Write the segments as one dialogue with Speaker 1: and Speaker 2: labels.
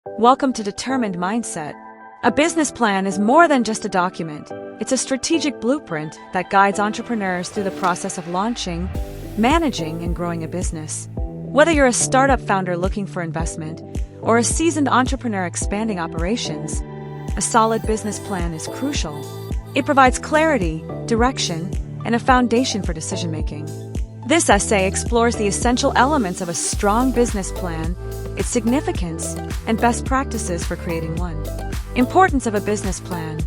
Speaker 1: Welcome to Determined Mindset. A business plan is more than just a document. It's a strategic blueprint that guides entrepreneurs through the process of launching, managing, and growing a business. Whether you're a startup founder looking for investment or a seasoned entrepreneur expanding operations, a solid business plan is crucial. It provides clarity, direction, and a foundation for decision-making. This essay explores the essential elements of a strong business plan, its significance, and best practices for creating one. Importance of a business plan.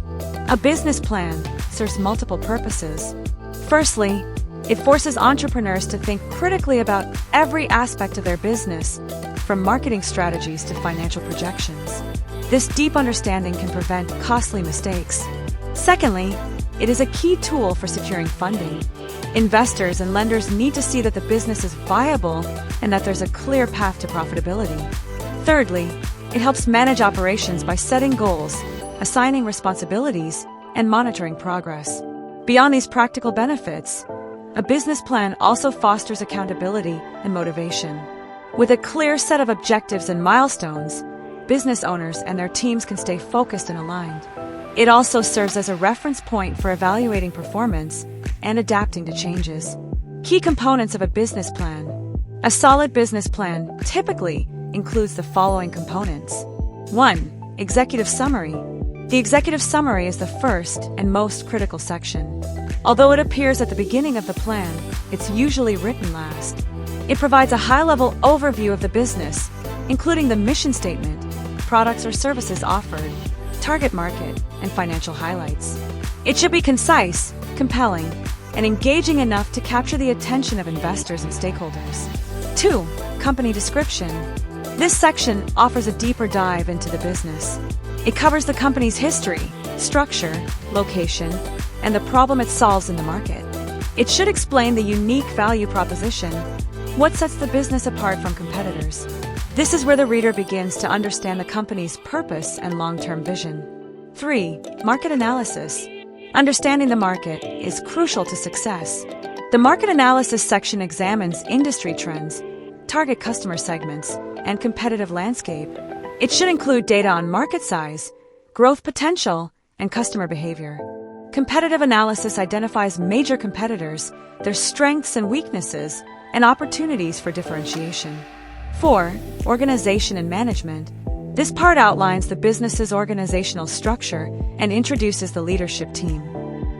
Speaker 1: A business plan serves multiple purposes. Firstly, it forces entrepreneurs to think critically about every aspect of their business, from marketing strategies to financial projections. This deep understanding can prevent costly mistakes. Secondly, it is a key tool for securing funding. Investors and lenders need to see that the business is viable and that there's a clear path to profitability. Thirdly, it helps manage operations by setting goals, assigning responsibilities, and monitoring progress. Beyond these practical benefits, a business plan also fosters accountability and motivation. With a clear set of objectives and milestones, business owners and their teams can stay focused and aligned. It also serves as a reference point for evaluating performance and adapting to changes. Key components of a business plan. A solid business plan typically includes the following components. 1. Executive summary. The executive summary is the first and most critical section. Although it appears at the beginning of the plan, it's usually written last. It provides a high-level overview of the business, including the mission statement, products or services offered, target market, and financial highlights. It should be concise, compelling, and engaging enough to capture the attention of investors and stakeholders. 2. Company description. This section offers a deeper dive into the business. It covers the company's history, structure, location, and the problem it solves in the market. It should explain the unique value proposition, what sets the business apart from competitors. This is where the reader begins to understand the company's purpose and long-term vision. 3. Market analysis. Understanding the market is crucial to success. The market analysis section examines industry trends, target customer segments, and competitive landscape. It should include data on market size, growth potential, and customer behavior. Competitive analysis identifies major competitors, their strengths and weaknesses, and opportunities for differentiation. 4. Organization and management. This part outlines the business's organizational structure and introduces the leadership team.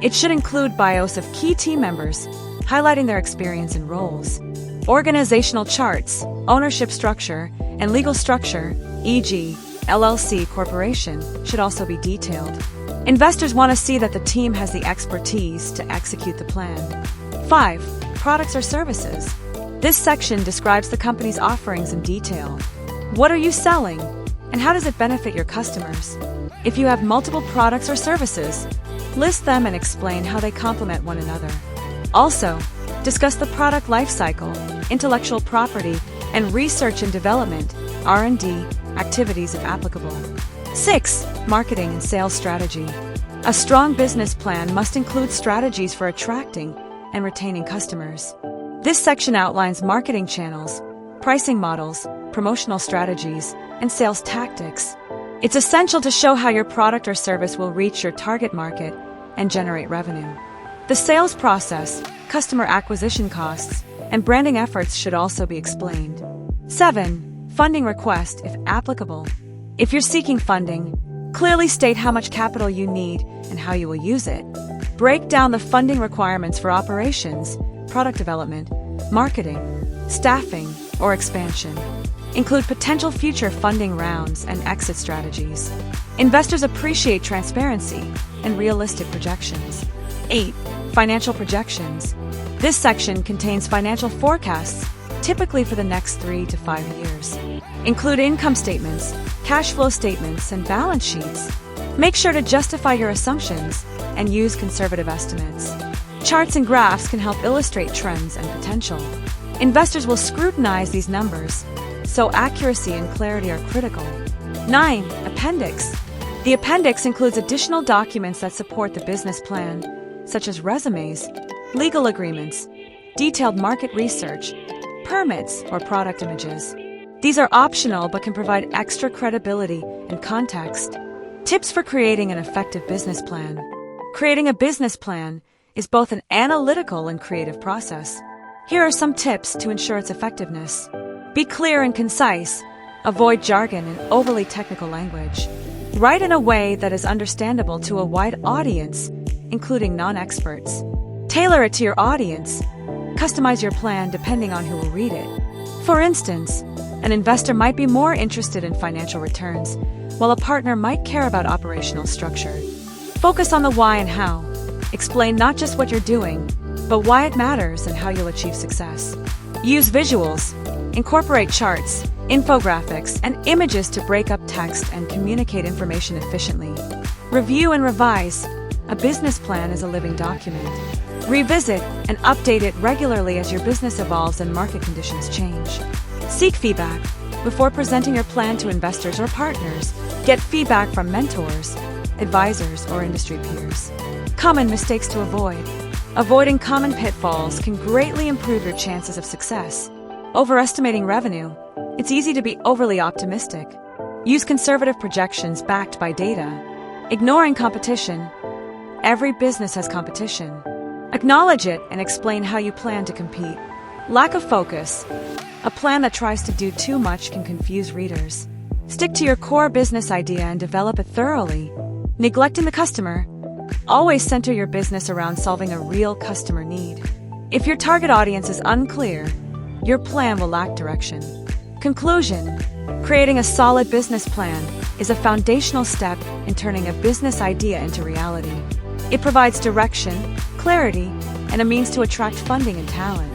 Speaker 1: It should include bios of key team members, highlighting their experience and roles. Organizational charts, ownership structure, and legal structure, e.g., LLC corporation, should also be detailed. Investors want to see that the team has the expertise to execute the plan. 5. Products or services. This section describes the company's offerings in detail. What are you selling? And how does it benefit your customers? If you have multiple products or services, list them and explain how they complement one another. Also, discuss the product lifecycle, intellectual property, and research and development, R&D, activities if applicable. 6. Marketing and sales strategy. A strong business plan must include strategies for attracting and retaining customers. This section outlines marketing channels, pricing models, promotional strategies, and sales tactics. It's essential to show how your product or service will reach your target market and generate revenue. The sales process, customer acquisition costs, and branding efforts should also be explained. 7. Funding request, if applicable. If you're seeking funding, clearly state how much capital you need and how you will use it. Break down the funding requirements for operations, product development, marketing, staffing, or expansion. Include potential future funding rounds and exit strategies. Investors appreciate transparency and realistic projections. 8. Financial projections. This section contains financial forecasts, typically for the next 3 to 5 years. Include income statements, cash flow statements, and balance sheets. Make sure to justify your assumptions and use conservative estimates. Charts and graphs can help illustrate trends and potential. Investors will scrutinize these numbers, so accuracy and clarity are critical. 9. Appendix. The appendix includes additional documents that support the business plan, such as resumes, legal agreements, detailed market research, permits, or product images. These are optional but can provide extra credibility and context. Tips for creating an effective business plan. Creating a business plan is both an analytical and creative process. Here are some tips to ensure its effectiveness. Be clear and concise. Avoid jargon and overly technical language. Write in a way that is understandable to a wide audience, including non-experts. Tailor it to your audience. Customize your plan depending on who will read it. For instance, an investor might be more interested in financial returns, while a partner might care about operational structure. Focus on the why and how. Explain not just what you're doing, but why it matters and how you'll achieve success. Use visuals. Incorporate charts, infographics, and images to break up text and communicate information efficiently. Review and revise. A business plan is a living document. Revisit and update it regularly as your business evolves and market conditions change. Seek feedback. Before presenting your plan to investors or partners, get feedback from mentors, advisors, or industry peers. Common mistakes to avoid. Avoiding common pitfalls can greatly improve your chances of success. Overestimating revenue. It's easy to be overly optimistic. Use conservative projections backed by data. Ignoring competition. Every business has competition. Acknowledge it and explain how you plan to compete. Lack of focus. A plan that tries to do too much can confuse readers. Stick to your core business idea and develop it thoroughly. Neglecting the customer. Always center your business around solving a real customer need. If your target audience is unclear, your plan will lack direction. Conclusion. Creating a solid business plan is a foundational step in turning a business idea into reality. It provides direction, clarity, and a means to attract funding and talent.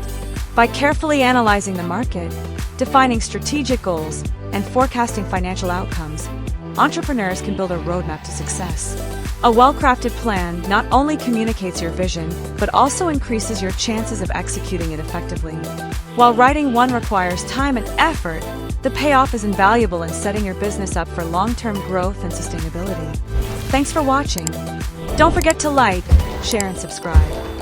Speaker 1: By carefully analyzing the market, defining strategic goals, and forecasting financial outcomes, entrepreneurs can build a roadmap to success. A well-crafted plan not only communicates your vision, but also increases your chances of executing it effectively. While writing one requires time and effort, the payoff is invaluable in setting your business up for long-term growth and sustainability. Thanks for watching. Don't forget to like, share, and subscribe.